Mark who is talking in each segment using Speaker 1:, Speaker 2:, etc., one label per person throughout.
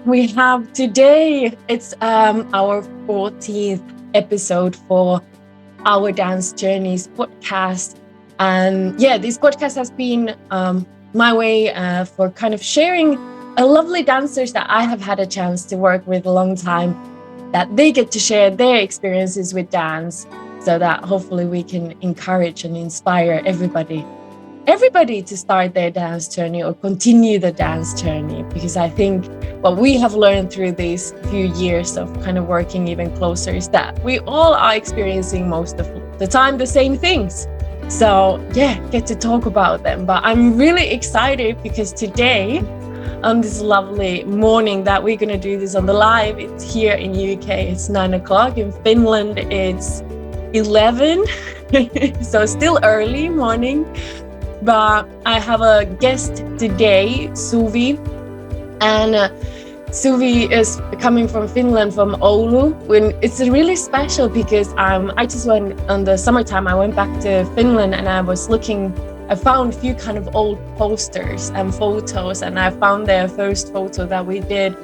Speaker 1: We have today, it's our 14th episode for our Dance Journeys podcast. And yeah, this podcast has been my way for kind of sharing a lovely dancers that I have had a chance to work with a long time, that they get to share their experiences with dance so that hopefully we can encourage and inspire everybody to start their dance journey or continue the dance journey. Because I think what we have learned through these few years of kind of working even closer is that we all are experiencing most of the time the same things. So yeah, get to talk about them. But I'm really excited because today, on this lovely morning that we're gonna do this on the live, it's here in UK, it's 9 o'clock. In Finland, it's 11, so still early morning. But I have a guest today, Suvi, and Suvi is coming from Finland, from Oulu. It's really special because I just went on the summertime. I went back to Finland and I found a few kind of old posters and photos, and I found their first photo that we did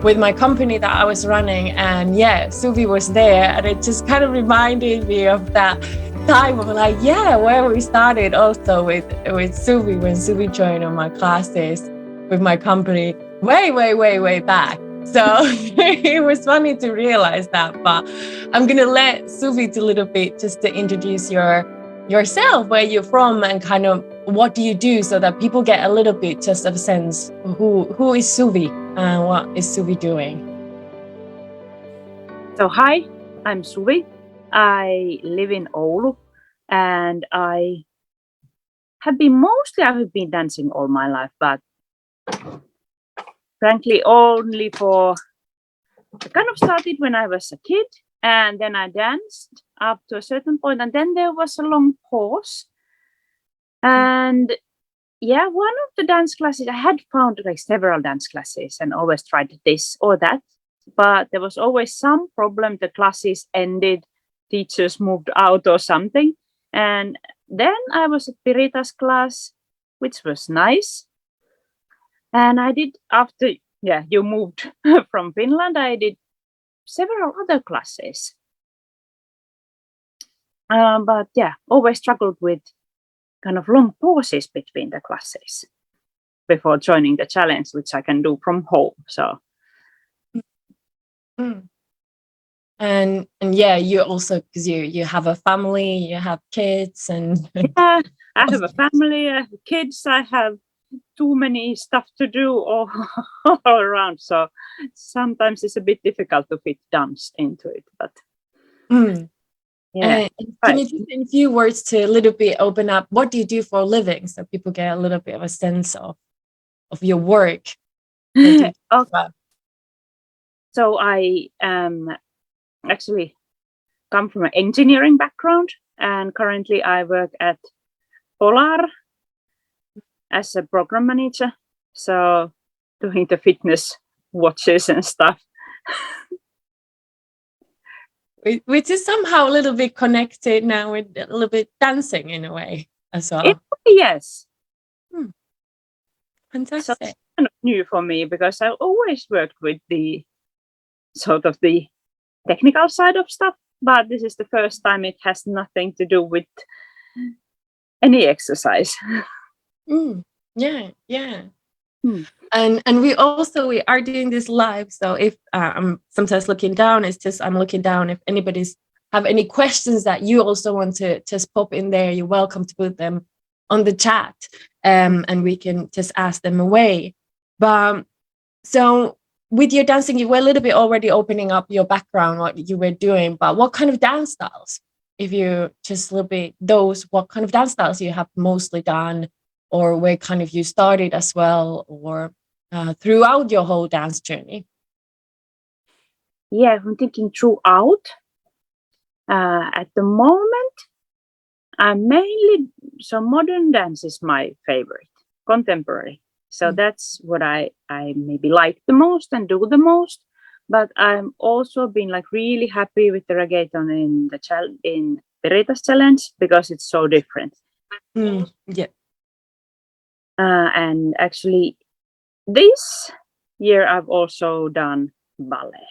Speaker 1: with my company that I was running, and yeah, Suvi was there, and it just kind of reminded me of that time of like, yeah, where we started also with Suvi, when Suvi joined on my classes with my company way back. So it was funny to realize that. But I'm gonna let Suvi a little bit just to introduce yourself, where you're from, and kind of what do you do, so that people get a little bit just of a sense who is Suvi and what is Suvi doing.
Speaker 2: So hi, I'm Suvi. I live in Oulu, and I have been dancing all my life, but frankly only I kind of started when I was a kid, and then I danced up to a certain point, and then there was a long pause. And yeah, one of the dance classes, I had found like several dance classes and always tried this or that, but there was always some problem. The classes ended, teachers moved out or something. And then I was at Pirita's class, which was nice. And I did, after you moved from Finland, I did several other classes. But yeah, always struggled with kind of long pauses between the classes before joining the challenge, which I can do from home. So.
Speaker 1: And yeah, you also, because you have a family, you have kids, and
Speaker 2: yeah, I have a family, I have kids, I have too many stuff to do all around. So sometimes it's a bit difficult to fit dance into it. But
Speaker 1: yeah, can you just in a few words to a little bit open up what do you do for a living, so people get a little bit of a sense of your work?
Speaker 2: Okay. So I actually come from an engineering background, and currently I work at Polar as a program manager, so doing the fitness watches and stuff.
Speaker 1: Which is somehow a little bit connected now with a little bit dancing in a way as well.
Speaker 2: Yes.
Speaker 1: Fantastic.
Speaker 2: So it's kind of new for me, because I always worked with the sort of the technical side of stuff, but this is the first time it has nothing to do with any exercise.
Speaker 1: Yeah. And we are doing this live, so if I'm sometimes looking down, it's just I'm looking down. If anybody's have any questions that you also want to just pop in there, you're welcome to put them on the chat, and we can just ask them away. But so with your dancing, you were a little bit already opening up your background, what you were doing, but what kind of dance styles, if you just a little bit what kind of dance styles you have mostly done, or where kind of you started as well, or throughout your whole dance journey?
Speaker 2: Yeah, I'm thinking throughout. At the moment, modern dance is my favorite, contemporary. So that's what I maybe like the most and do the most. But I'm also been like really happy with the reggaeton in Pirita's challenge, because it's so different.
Speaker 1: Yeah.
Speaker 2: And actually, this year I've also done ballet.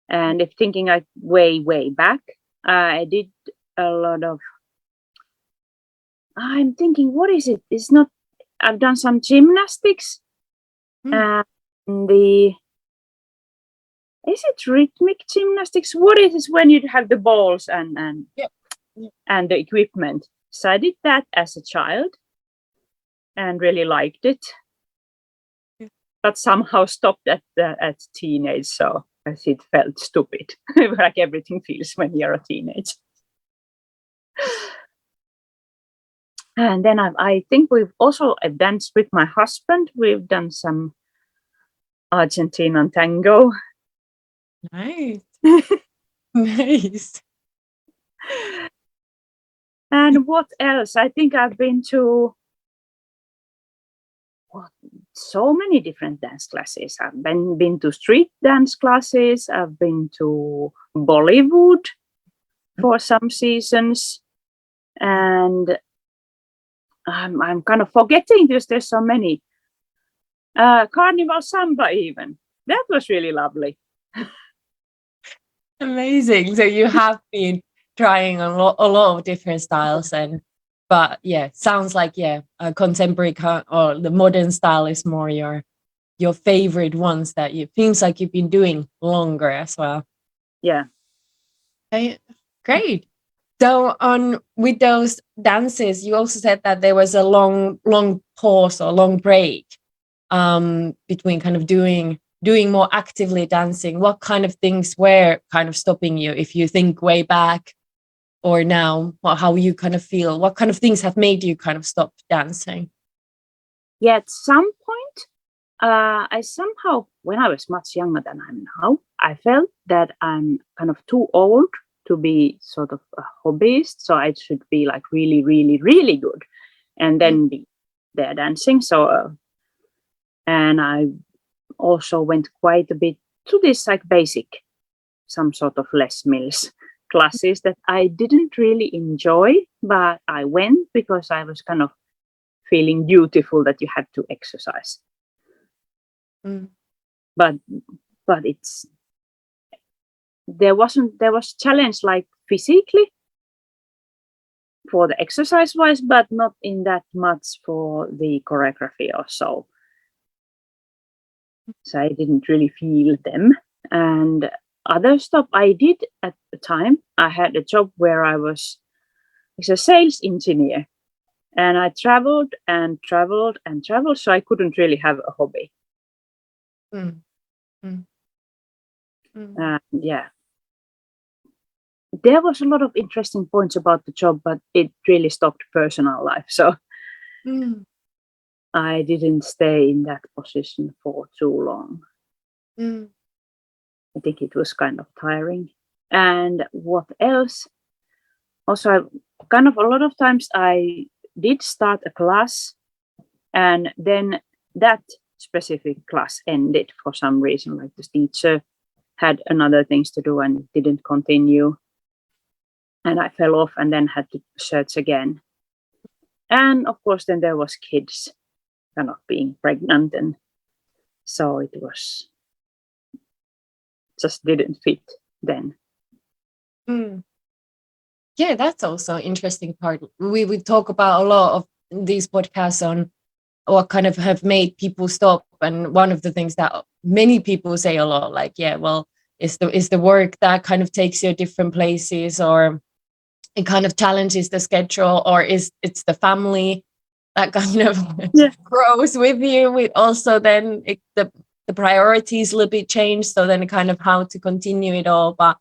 Speaker 2: And if thinking like way back, I did a lot of. I'm thinking, what is it? It's not. I've done some gymnastics, and the. Is it rhythmic gymnastics? What is it when you have the balls and the equipment? So I did that as a child, and really liked it, but somehow stopped at teenage. So as it felt stupid, like everything feels when you're a teenager. And then I think we've also danced with my husband. We've done some Argentinian tango.
Speaker 1: Nice. Nice.
Speaker 2: And what else? I think I've been to so many different dance classes. I've been to street dance classes. I've been to Bollywood for some seasons. And I'm kind of forgetting because there's so many. Carnival Samba even. That was really lovely.
Speaker 1: Amazing. So you have been trying a lot of different styles, but yeah, sounds like contemporary or the modern style is more your favorite ones that you seems like you've been doing longer as well.
Speaker 2: Yeah.
Speaker 1: Okay, great. So with those dances, you also said that there was a long pause or long break between kind of doing more actively dancing. What kind of things were kind of stopping you if you think way back or now, or how you kind of feel? What kind of things have made you kind of stop dancing?
Speaker 2: Yeah, at some point, I somehow, when I was much younger than I'm now, I felt that I'm kind of too old to be sort of a hobbyist. So I should be like really, really, really good and then be there dancing. So, and I also went quite a bit to this like basic, some sort of Les Mills classes that I didn't really enjoy, but I went because I was kind of feeling beautiful that you had to exercise. But it's there was challenge like physically for the exercise wise, but not in that much for the choreography or so. So I didn't really feel them. And other stuff I did at the time, I had a job where I was a sales engineer, and I traveled and traveled and traveled, so I couldn't really have a hobby. Yeah, there was a lot of interesting points about the job, but it really stopped personal life. So I didn't stay in that position for too long. I think it was kind of tiring. And what else? Also, kind of a lot of times I did start a class, and then that specific class ended for some reason, like the teacher had another things to do and didn't continue. And I fell off and then had to search again. And of course, then there was kids kind of being pregnant, and so it was just didn't fit then.
Speaker 1: Yeah, that's also an interesting part. We talk about a lot of these podcasts on what kind of have made people stop, and one of the things that many people say a lot, like, yeah, well, is the work that kind of takes you different places, or it kind of challenges the schedule, or it's the family that kind of grows with you. We also then the priorities a little bit change, so then kind of how to continue it all. But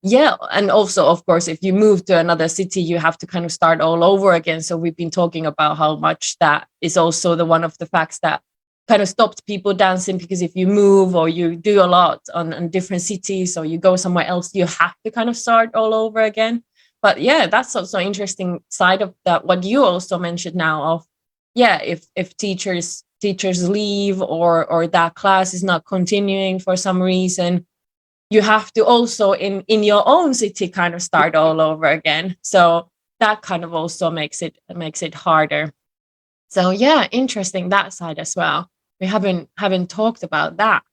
Speaker 1: yeah, and also of course if you move to another city, you have to kind of start all over again. So we've been talking about how much that is also the one of the facts that kind of stopped people dancing, because if you move or you do a lot on different cities, or you go somewhere else, you have to kind of start all over again. But yeah, that's also an interesting side of that, what you also mentioned now of, yeah, if teachers leave, or that class is not continuing for some reason, you have to also in your own city kind of start all over again. So that kind of also makes it harder. So yeah, interesting that side as well. haven't talked about that.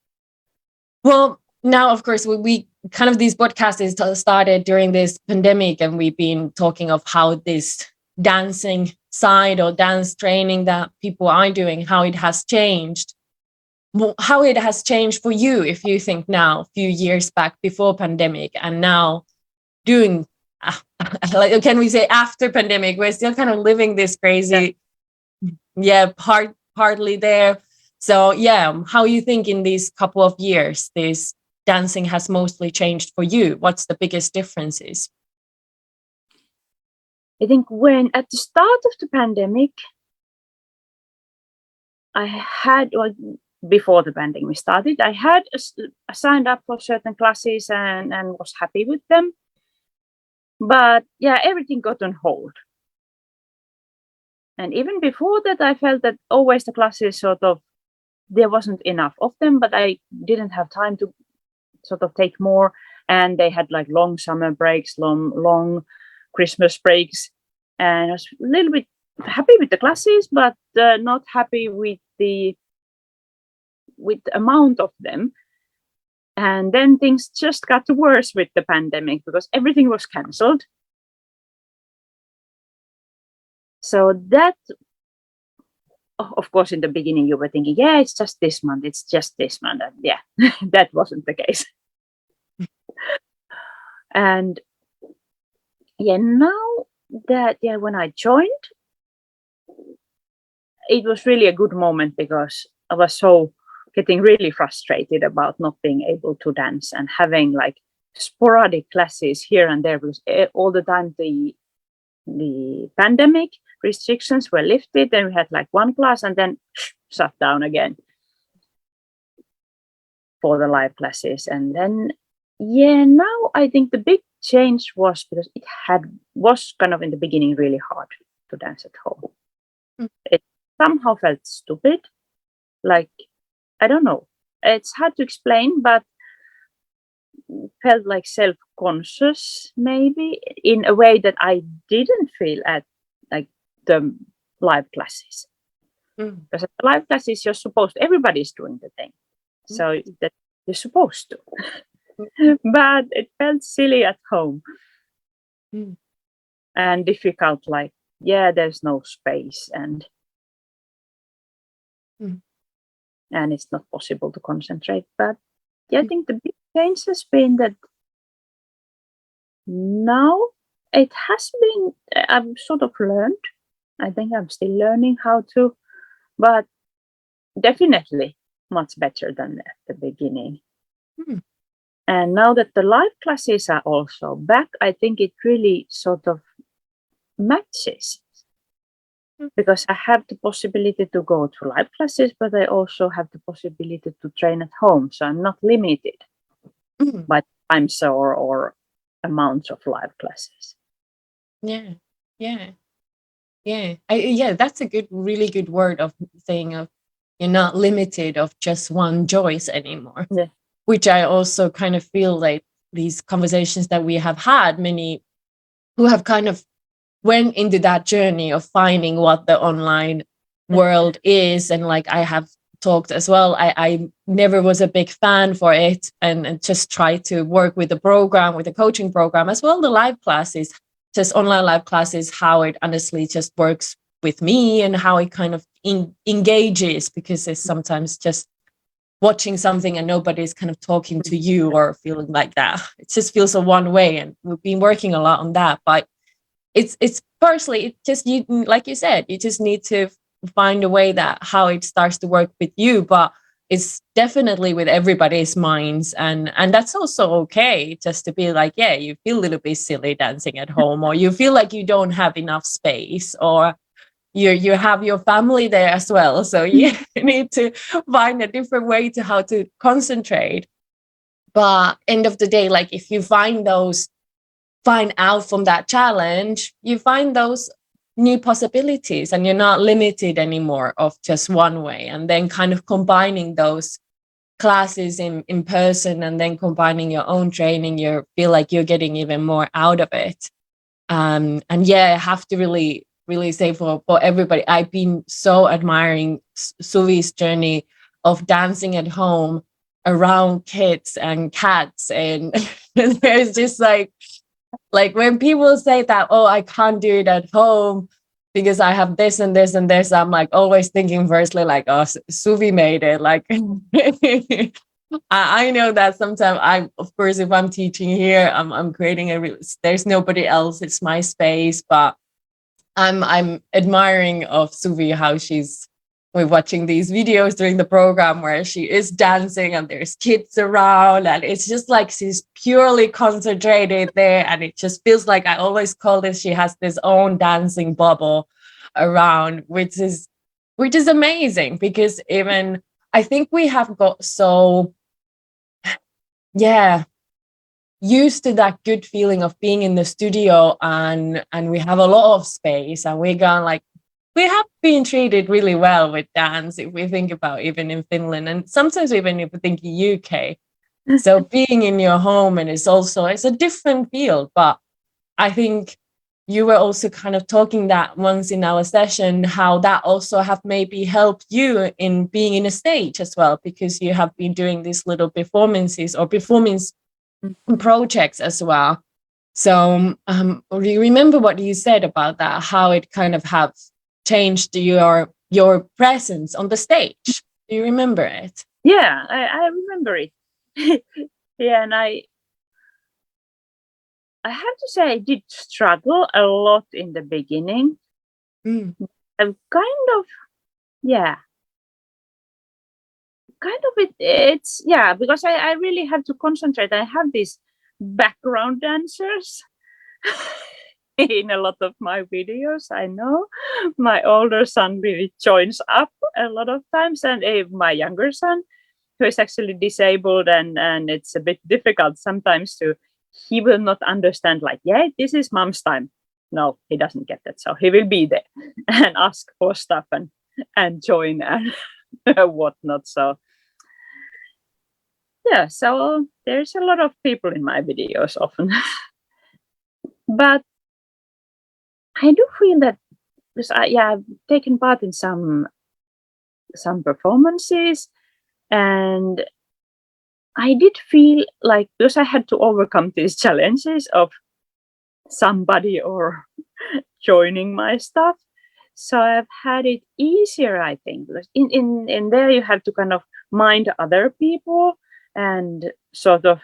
Speaker 1: Well, now of course we kind of these podcasts is started during this pandemic, and we've been talking of how this dancing side or dance training that people are doing, how it has changed. How it has changed for you, if you think now, a few years back before pandemic, and now doing, like, can we say after pandemic, we're still kind of living this crazy, partly there. So how you think in these couple of years, this dancing has mostly changed for you? What's the biggest differences?
Speaker 2: I think when at the start of the pandemic, I had, or before the pandemic started, I had signed up for certain classes and was happy with them. But everything got on hold. And even before that, I felt that always the classes sort of, there wasn't enough of them, but I didn't have time to sort of take more. And they had like long summer breaks, long Christmas breaks. And I was a little bit happy with the classes, but not happy with the amount of them. And then things just got worse with the pandemic because everything was cancelled. So that, of course, in the beginning you were thinking, it's just this month. And that wasn't the case. And now that, when I joined, it was really a good moment because I was so getting really frustrated about not being able to dance and having like sporadic classes here and there because all the time the pandemic restrictions were lifted and we had like one class and then shut down again for the live classes. And then now I think the big change was because it was kind of in the beginning really hard to dance at home. It somehow felt stupid, like, I don't know, it's hard to explain, but felt like self-conscious maybe in a way that I didn't feel at like the live classes. Because at the live classes everybody's doing the thing, so that you're supposed to. But it felt silly at home and difficult, like there's no space and it's not possible to concentrate. But I think the big change has been that now it has been, I've sort of learned, I think I'm still learning how to, but definitely much better than at the beginning. And now that the live classes are also back, I think it really sort of matches. Because I have the possibility to go to live classes, but I also have the possibility to train at home. So I'm not limited by times or amounts of live classes.
Speaker 1: That's a really good word of saying of you're not limited of just one choice anymore. Which I also kind of feel like these conversations that we have had, many who have kind of went into that journey of finding what the online world is. And like I have talked as well, I never was a big fan for it and just tried to work with the coaching program as well, the live classes, just online live classes, how it honestly just works with me and how it kind of engages, because it's sometimes just watching something and nobody's kind of talking to you or feeling like that. It just feels a one way, and we've been working a lot on that. But it's personally, it just, you, like you said, you just need to find a way that how it starts to work with you. But it's definitely with everybody's minds, and that's also okay, just to be like, you feel a little bit silly dancing at home, or you feel like you don't have enough space, or you have your family there as well, so you need to find a different way to how to concentrate. But end of the day, like if you find out from that challenge, you find those new possibilities and you're not limited anymore of just one way, and then kind of combining those classes in person and then combining your own training, you feel like you're getting even more out of it. And I have to really say for everybody, I've been so admiring Suvi's journey, of dancing at home around kids and cats. And there's just like when people say that, oh, I can't do it at home because I have this and this and this, I'm like always thinking firstly like, oh, Suvi made it. Like I know that sometimes of course, if I'm teaching here, I'm creating there's nobody else. It's my space, but I'm admiring of Suvi how we're watching these videos during the program where she is dancing and there's kids around, and it's just like she's purely concentrated there, and it just feels like, I always call this, she has this own dancing bubble around, which is amazing, because even I think we have got so used to that good feeling of being in the studio, and we have a lot of space, and we have been treated really well with dance, if we think about even in Finland, and sometimes even if we think UK. So being in your home, and it's a different field. But I think you were also kind of talking that once in our session, how that also have maybe helped you in being in a stage as well, because you have been doing these little performances or performance projects as well. So do you remember what you said about that, how it kind of have changed your presence on the stage? Do you remember it?
Speaker 2: Yeah, I remember it. Yeah, and I have to say I did struggle a lot in the beginning. I'm kind of it's because I really have to concentrate. I have these background dancers in a lot of my videos. I know my older son really joins up a lot of times, and my younger son, who is actually disabled, and it's a bit difficult sometimes he will not understand, like, yeah, this is mom's time. No, he doesn't get that. So he will be there and ask for stuff and join and whatnot. So yeah, so there's a lot of people in my videos often. But I do feel that, because I've taken part in some performances, and I did feel like, because I had to overcome these challenges of somebody or joining my stuff, so I've had it easier, I think. In there you have to kind of mind other people and sort of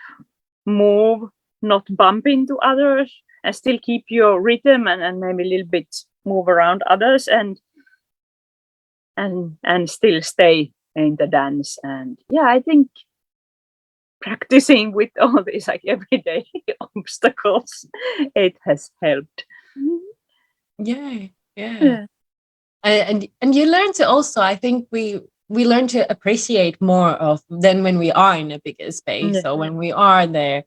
Speaker 2: move, not bump into others, and still keep your rhythm, and maybe a little bit move around others, and still stay in the dance. And I think practicing with all these like everyday obstacles, it has helped.
Speaker 1: Yeah. And you learn to also, I think we learn to appreciate more of than when we are in a bigger space. So when we are there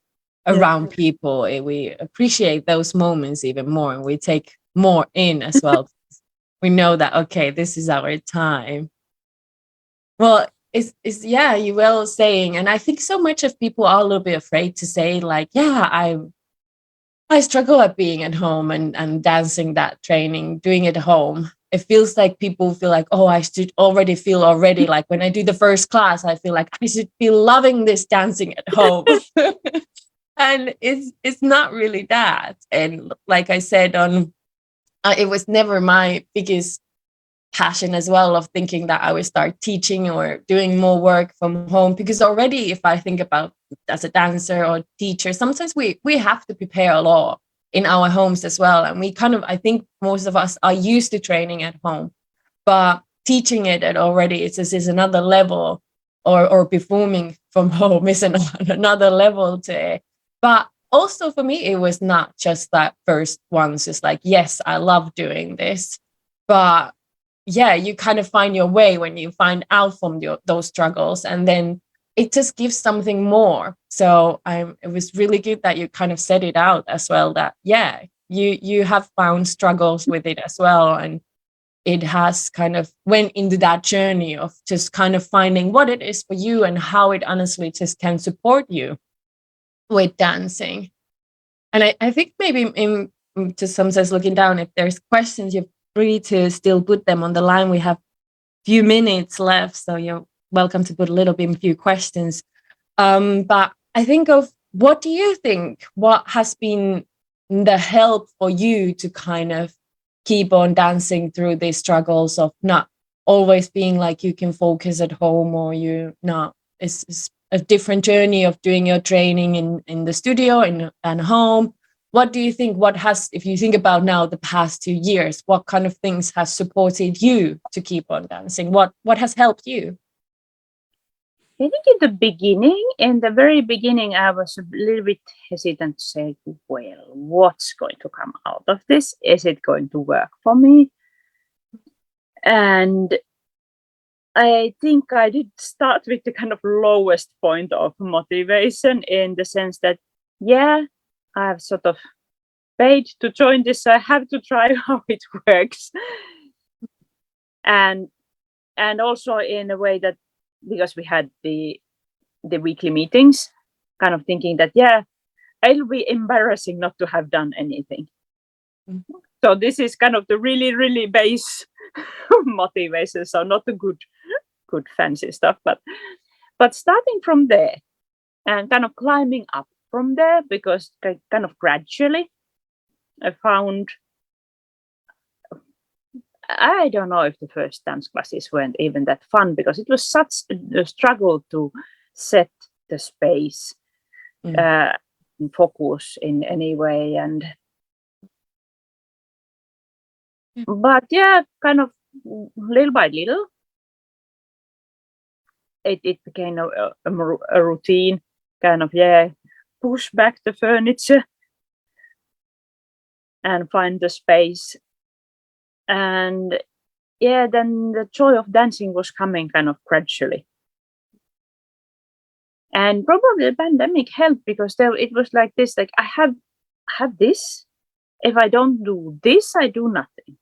Speaker 1: around people, we appreciate those moments even more, and we take more in as well. We know that, okay, this is our time. Well, it's you were saying, and I think so much of people are a little bit afraid to say, like, I struggle at being at home and dancing that training, doing it at home. It feels like people feel like, oh, I should already like when I do the first class, I feel like I should be loving this dancing at home. And it's not really that. And like I said, it was never my biggest passion as well, of thinking that I would start teaching or doing more work from home, because already, if I think about as a dancer or teacher, sometimes we have to prepare a lot in our homes as well, and we kind of, I think most of us are used to training at home, but teaching it at already is another level, or performing from home is another level to it. But also for me, it was not just that first ones, it's like, yes, I love doing this, but you kind of find your way when you find out from those struggles, and then it just gives something more. So it was really good that you kind of set it out as well, that you have found struggles with it as well, and it has kind of went into that journey of just kind of finding what it is for you and how it honestly just can support you with dancing. And I think maybe in just some sense, looking down, if there's questions, you're free to still put them on the line. We have few minutes left, so you're welcome to put a little bit few questions. But I think of, what do you think? What has been the help for you to kind of keep on dancing through these struggles of not always being like you can focus at home, or you not, it's a different journey of doing your training in the studio and home. What do you think, what has, if you think about now the past 2 years, what kind of things has supported you to keep on dancing? What has helped you?
Speaker 2: I think in the very beginning, I was a little bit hesitant to say, well, what's going to come out of this? Is it going to work for me? And I think I did start with the kind of lowest point of motivation, in the sense that, yeah, I've sort of paid to join this, so I have to try how it works. And also in a way that, because we had the weekly meetings, kind of thinking that, yeah, it'll be embarrassing not to have done anything. Mm-hmm. So this is kind of the really, really base motivation. So not the good fancy stuff, but starting from there and kind of climbing up from there, because kind of gradually I found, I don't know if the first dance classes weren't even that fun, because it was such a struggle to set the space, and focus in any way. And but yeah, kind of little by little, it became a routine, kind of, yeah, push back the furniture and find the space. And yeah, then the joy of dancing was coming kind of gradually. And probably the pandemic helped, because it was like this, like I have this. If I don't do this, I do nothing.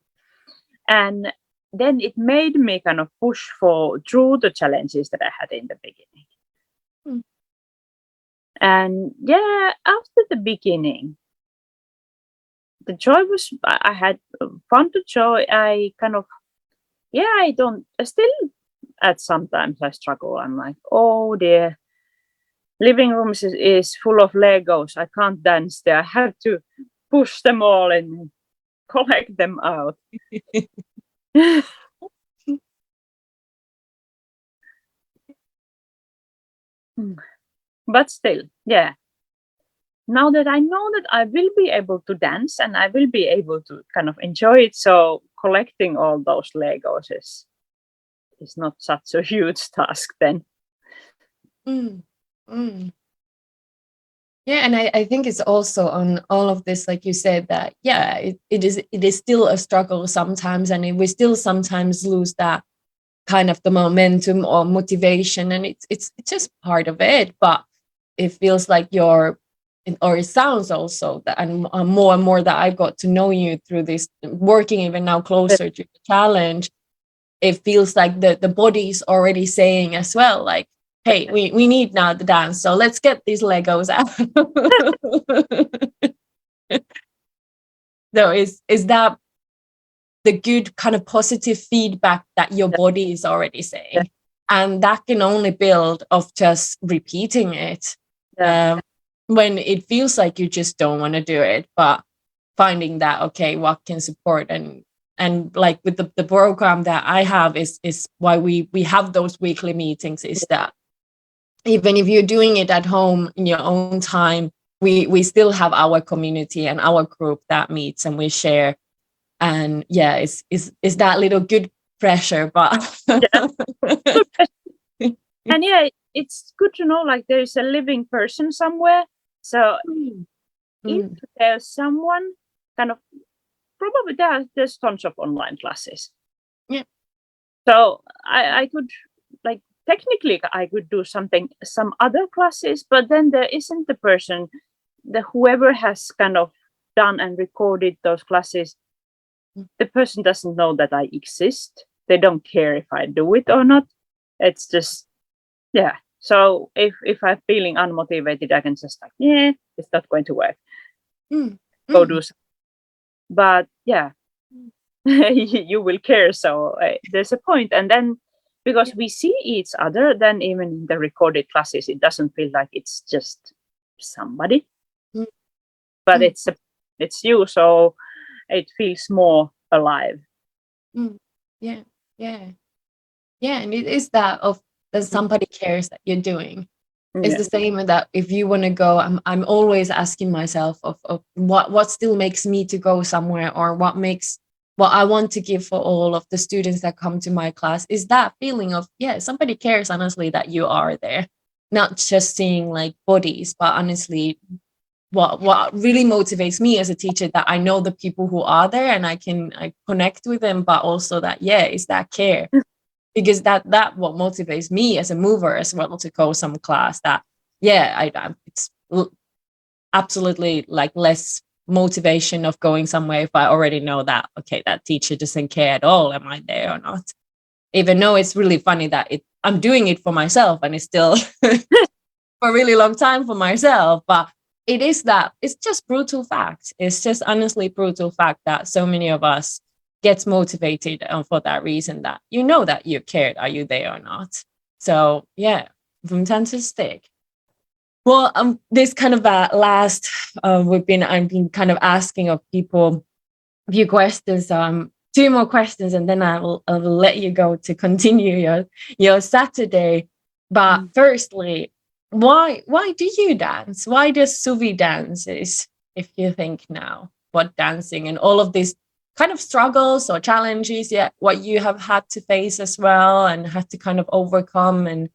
Speaker 2: And then it made me kind of push through the challenges that I had in the beginning. And yeah, after the beginning, the joy was, I had found the joy. I kind of, yeah, I still at sometimes I struggle. I'm like, oh dear, living room is full of Legos. I can't dance there. I have to push them all and collect them out. But still, yeah. Now that I know that I will be able to dance and I will be able to kind of enjoy it, so collecting all those Legos is not such a huge task then.
Speaker 1: Yeah, and I think it's also on all of this, like you said, that yeah, it is still a struggle sometimes, and we still sometimes lose that kind of the momentum or motivation, and it's just part of it. But it feels like it sounds also that, and more that I got to know you through this, working even now closer to the challenge, it feels like the body's already saying as well, like, hey, we need now the dance, so let's get these Legos out. So is that the good kind of positive feedback that your body is already saying? And that can only build of just repeating it. When it feels like you just don't want to do it, but finding that, okay, what can support, and like with the program that I have is why we have those weekly meetings, is that even if you're doing it at home in your own time, we still have our community and our group that meets and we share. And yeah, it's that little good pressure, but
Speaker 2: and yeah, it's good to know like there's a living person somewhere. So if there's someone kind of, probably there's tons of online classes.
Speaker 1: Yeah.
Speaker 2: So I could, like, technically I could do some other classes, but then there isn't the person, whoever has kind of done and recorded those classes, the person doesn't know that I exist. They don't care if I do it or not. It's just, yeah. So if I'm feeling unmotivated, I can just like, yeah, it's not going to work. Go do something. But yeah, you will care. So there's a point. And then because we see each other, then even in the recorded classes, it doesn't feel like it's just somebody,
Speaker 1: Mm.
Speaker 2: but
Speaker 1: Mm.
Speaker 2: it's you, so it feels more alive.
Speaker 1: Yeah, yeah, yeah. And it is that of that somebody cares that you're doing. It's
Speaker 2: Yeah.
Speaker 1: the same with that if you want to go, I'm always asking myself of what still makes me to go somewhere, or what I want to give for all of the students that come to my class is that feeling of, yeah, somebody cares honestly that you are there, not just seeing like bodies, but honestly what really motivates me as a teacher, that I know the people who are there and I connect with them, but also that, yeah, is that care, because that what motivates me as a mover as well to go some class, that yeah, it's absolutely like less motivation of going somewhere if I already know that, okay, that teacher doesn't care at all, am I there or not, even though it's really funny that I'm doing it for myself and it's still for a really long time for myself, but it is that it's just brutal fact, it's just honestly brutal fact that so many of us gets motivated for that reason, that you know that you cared, are you there or not. So yeah, from time to stick. Well, this kind of last I've been kind of asking of people a few questions, two more questions, and then I will let you go to continue your Saturday. But firstly, why do you dance? Why does Suvi dances? If you think now what dancing and all of these kind of struggles or challenges, yeah, what you have had to face as well and had to kind of overcome, and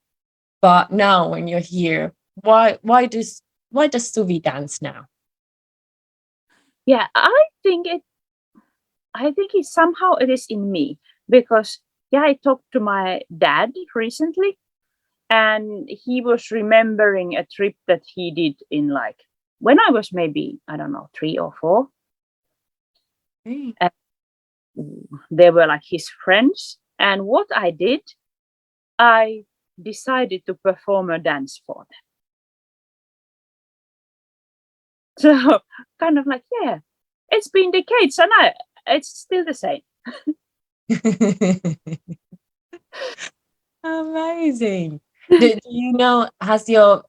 Speaker 1: but now when you're here, why does Suvi dance now?
Speaker 2: Yeah, I think somehow it is in me, because yeah, I talked to my dad recently, and he was remembering a trip that he did in, like, when I was maybe, I don't know, 3 or 4.
Speaker 1: Mm.
Speaker 2: And they were like his friends, and what I did, I decided to perform a dance for them. So kind of like, yeah, it's been decades, and it's still the same.
Speaker 1: Amazing. Do you know,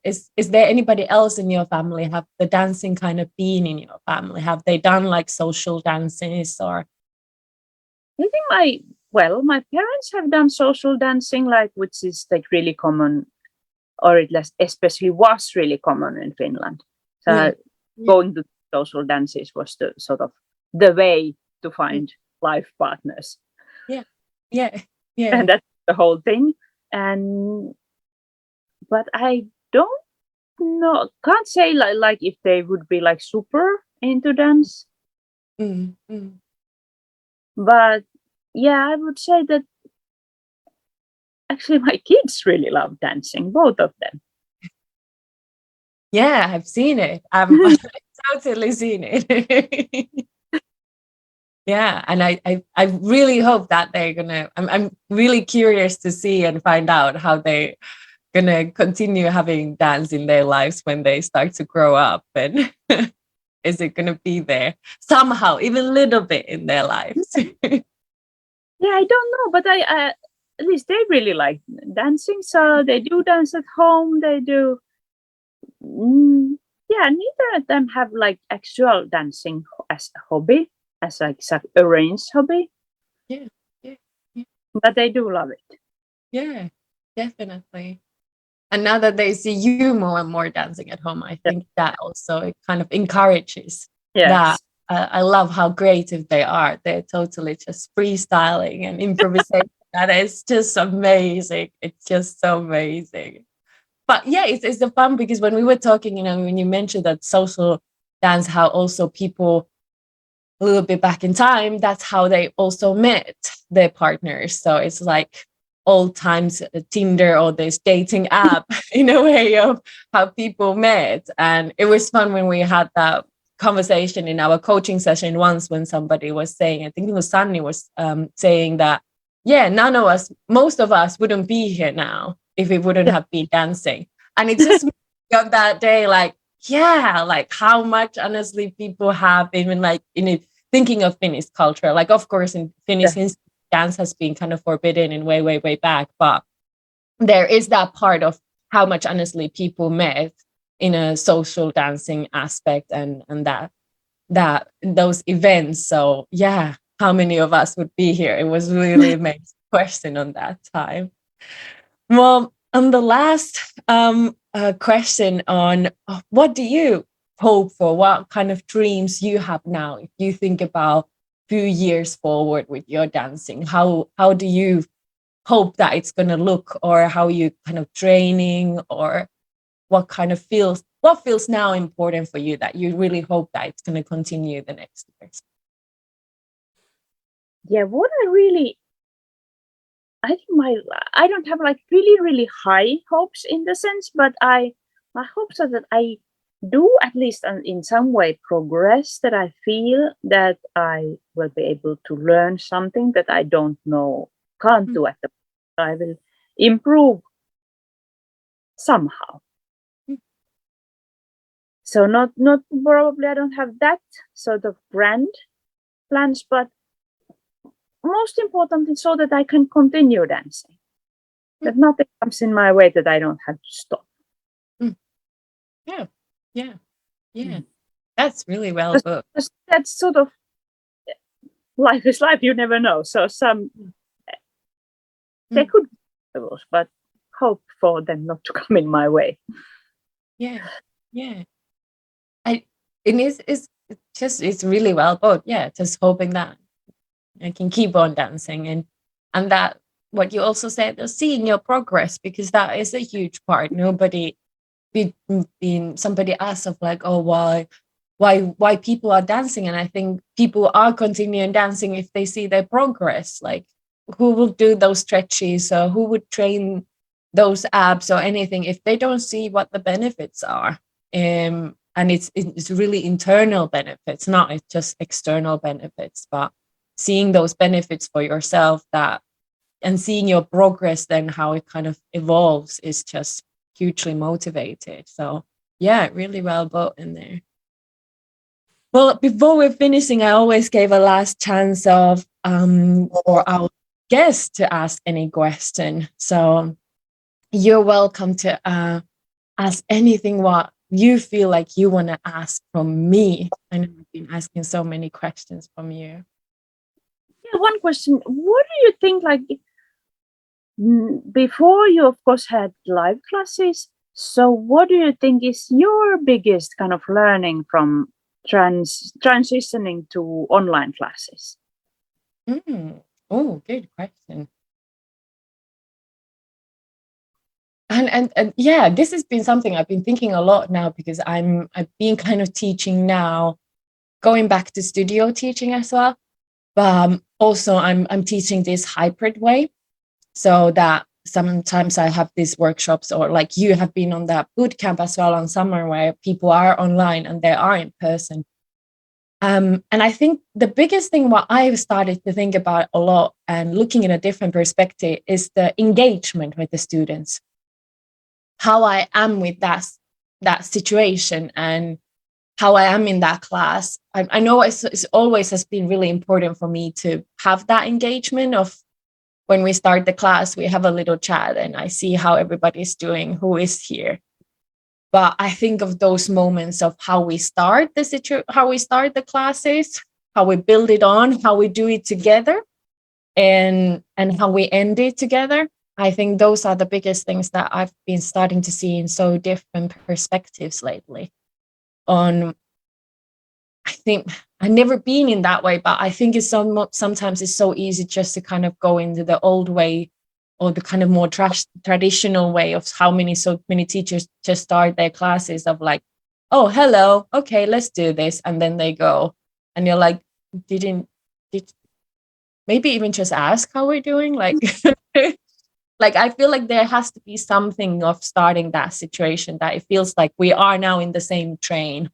Speaker 1: is there anybody else in your family? Have the dancing kind of been in your family? Have they done like social dances or?
Speaker 2: I think my parents have done social dancing, like, which is like really common, or it especially was really common in Finland.
Speaker 1: Yeah,
Speaker 2: So
Speaker 1: yeah,
Speaker 2: going to social dances was the sort of the way to find life partners,
Speaker 1: yeah, yeah, yeah.
Speaker 2: and that's the whole thing. And but I don't know, can't say like if they would be like super into dance,
Speaker 1: Mm, mm.
Speaker 2: but yeah, I would say that actually my kids really love dancing, both of them.
Speaker 1: Yeah, I've seen it. I've totally seen it. Yeah, and I really hope that they're gonna. I'm really curious to see and find out how they gonna continue having dance in their lives when they start to grow up, and is it gonna be there somehow, even a little bit in their lives?
Speaker 2: Yeah, I don't know, but I at least they really like dancing, so they do dance at home. They do. Yeah, neither of them have like actual dancing as a hobby, as like arranged hobby,
Speaker 1: Yeah, yeah, yeah,
Speaker 2: but they do love it.
Speaker 1: yeah, definitely. And now that they see you more and more dancing at home, I
Speaker 2: Yeah.
Speaker 1: think that also it kind of encourages that.
Speaker 2: Yes.
Speaker 1: I love how creative they are. They're totally just freestyling and improvisation. That is just amazing. It's just so amazing. But yeah, it's the fun, because when we were talking, when you mentioned that social dance, how also people a little bit back in time, that's how they also met their partners. So it's like old times Tinder or this dating app in a way of how people met. And it was fun when we had that conversation in our coaching session once, when somebody was saying, I think it was Sunny was saying that, yeah, most of us wouldn't be here now if it wouldn't
Speaker 2: Yeah.
Speaker 1: have been dancing. And it just got that day like, yeah, like how much honestly people have even like in it, thinking of Finnish culture, like of course in Finnish
Speaker 2: Yeah.
Speaker 1: history, dance has been kind of forbidden in way back, but there is that part of how much honestly people met in a social dancing aspect and that those events. So yeah, how many of us would be here? It was really amazing question on that time. Well, on the last question on what do you hope for? What kind of dreams you have now? If you think about few years forward with your dancing, how do you hope that it's going to look, or how you kind of training, or what feels now important for you that you really hope that it's going to continue the next years?
Speaker 2: Yeah, what I think I don't have like really high hopes in the sense, but my hopes are that I do at least in some way progress, that I feel that I will be able to learn something that I don't know, can't do at the I will improve somehow. So not probably I don't have that sort of grand plans, but most importantly, so that I can continue dancing. That nothing comes in my way that I don't have to stop.
Speaker 1: Yeah. That's really well put.
Speaker 2: That's sort of life is life. You never know. So they could be obstacles, but hope for them not to come in my way.
Speaker 1: Yeah. It's really well put. Yeah, just hoping that I can keep on dancing, and that what you also said, seeing your progress, because that is a huge part. Nobody been somebody asked of like, oh, why people are dancing, and I think people are continuing dancing if they see their progress. Like, who will do those stretches, or who would train those abs or anything if they don't see what the benefits are? And it's really internal benefits, not just external benefits, but seeing those benefits for yourself, that and seeing your progress, then how it kind of evolves, is just hugely motivated. So yeah, really well put in there. Well, before we're finishing, I always gave a last chance of for our guests to ask any question. So you're welcome to ask anything what you feel like you want to ask from me. I know I've been asking so many questions from you.
Speaker 2: Yeah, one question. What do you think, like, before you, of course, had live classes, so what do you think is your biggest kind of learning from transitioning to online classes?
Speaker 1: Oh, good question. And yeah, this has been something I've been thinking a lot now, because I've been kind of teaching now, going back to studio teaching as well. But also I'm teaching this hybrid way, so that sometimes I have these workshops, or like you have been on that boot camp as well on summer, where people are online and they are in person. And I think the biggest thing what I've started to think about a lot, and looking in a different perspective, is the engagement with the students. How I am with that situation, and how I am in that class. I know it's always has been really important for me to have that engagement of, when we start the class, we have a little chat and I see how everybody's doing, who is here. But I think of those moments of how we start how we start the classes, how we build it on, how we do it together, and how we end it together. I think those are the biggest things that I've been starting to see in so different perspectives lately. On, I think I've never been in that way, but I think sometimes it's so easy just to kind of go into the old way, or the kind of more traditional way of so many teachers just start their classes of like, oh, hello, okay, let's do this, and then they go, and you're like, did maybe even just ask how we're doing, like. Like, I feel like there has to be something of starting that situation, that it feels like we are now in the same train.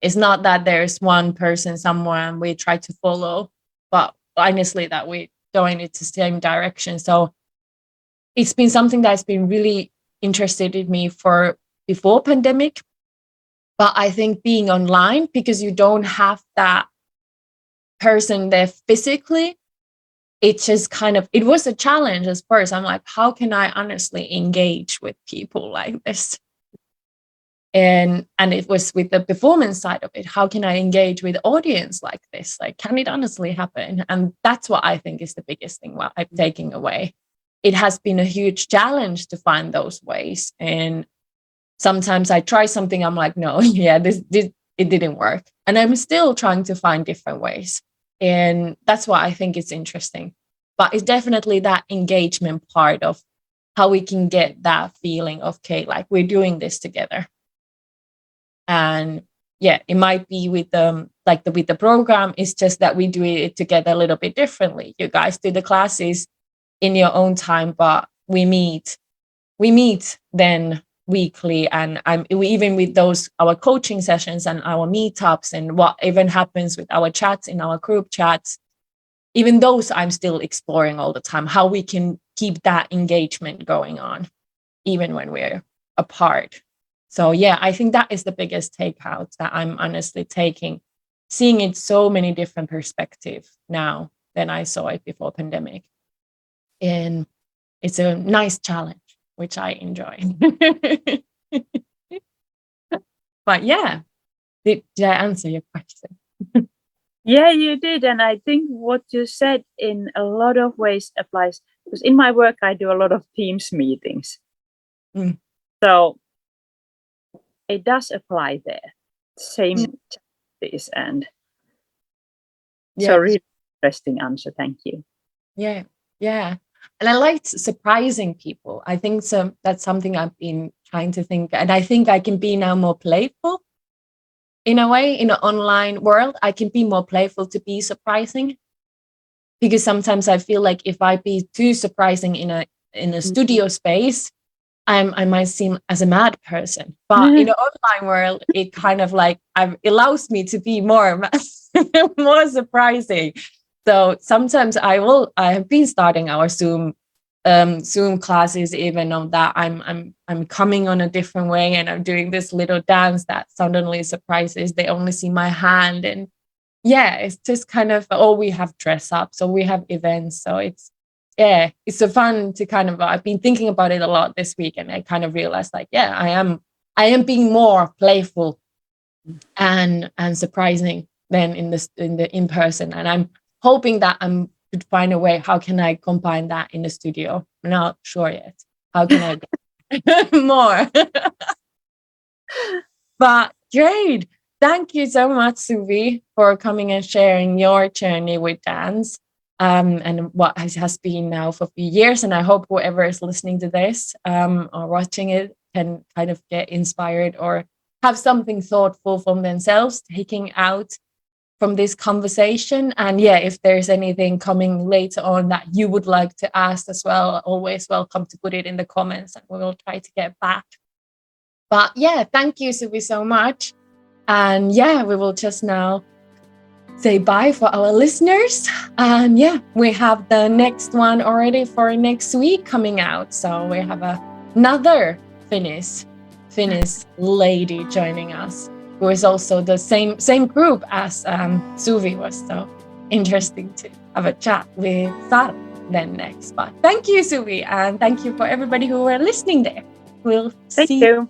Speaker 1: It's not that there's one person somewhere and we try to follow, but honestly that we're going into the same direction. So it's been something that's been really interested in me for before pandemic. But I think being online, because you don't have that person there physically, it just it was a challenge at first. I'm like, how can I honestly engage with people like this? And it was with the performance side of it. How can I engage with audience like this? Like, can it honestly happen? And that's what I think is the biggest thing what I'm taking away. It has been a huge challenge to find those ways. And sometimes I try something, I'm like, no, yeah, it didn't work. And I'm still trying to find different ways. And that's why I think it's interesting. But it's definitely that engagement part of how we can get that feeling of, okay, like we're doing this together. And yeah, it might be with with the program, it's just that we do it together a little bit differently. You guys do the classes in your own time, but we meet then weekly, and even with those our coaching sessions and our meetups and what even happens with our chats in our group chats, even those I'm still exploring all the time, how we can keep that engagement going on even when we're apart. So yeah, I think that is the biggest takeout that I'm honestly taking, seeing it so many different perspectives now than I saw it before pandemic. And it's a nice challenge, which I enjoy. But yeah, did I answer your question?
Speaker 2: Yeah, you did. And I think what you said in a lot of ways applies, because in my work, I do a lot of Teams meetings.
Speaker 1: Mm.
Speaker 2: So it does apply there. Same challenges. And so really interesting answer. Thank you.
Speaker 1: Yeah. Yeah. And I liked surprising people. I think that's something I've been trying to think. And I think I can be now more playful in a way. In an online world, I can be more playful to be surprising. Because sometimes I feel like if I be too surprising in a studio space, I might seem as a mad person. But in the online world, it kind of like it allows me to be more more surprising. So sometimes I have been starting our Zoom classes, even on that I'm coming on a different way, and I'm doing this little dance that suddenly surprises. They only see my hand, and yeah, it's just kind of, we have dress up, so we have events, so it's so fun to kind of, I've been thinking about it a lot this week, and I kind of realized like, yeah, I am being more playful and surprising than in the in person, and I'm hoping that I'm could find a way, how can I combine that in the studio? I'm not sure yet. How can I get more? But great. Thank you so much, Suvi, for coming and sharing your journey with dance, and what has been now for a few years. And I hope whoever is listening to this or watching it can kind of get inspired or have something thoughtful from themselves taking out from this conversation. And yeah, if there's anything coming later on that you would like to ask as well, always welcome to put it in the comments, and we will try to get back. But yeah, thank you, Suvi, so much. And yeah, we will just now say bye for our listeners. And yeah, we have the next one already for next week coming out. So we have another Finnish lady joining us, who is also the same group as Suvi was. So interesting to have a chat with Sara then next. But thank you, Suvi, and thank you for everybody who were listening there. We'll
Speaker 2: Thank
Speaker 1: see
Speaker 2: you.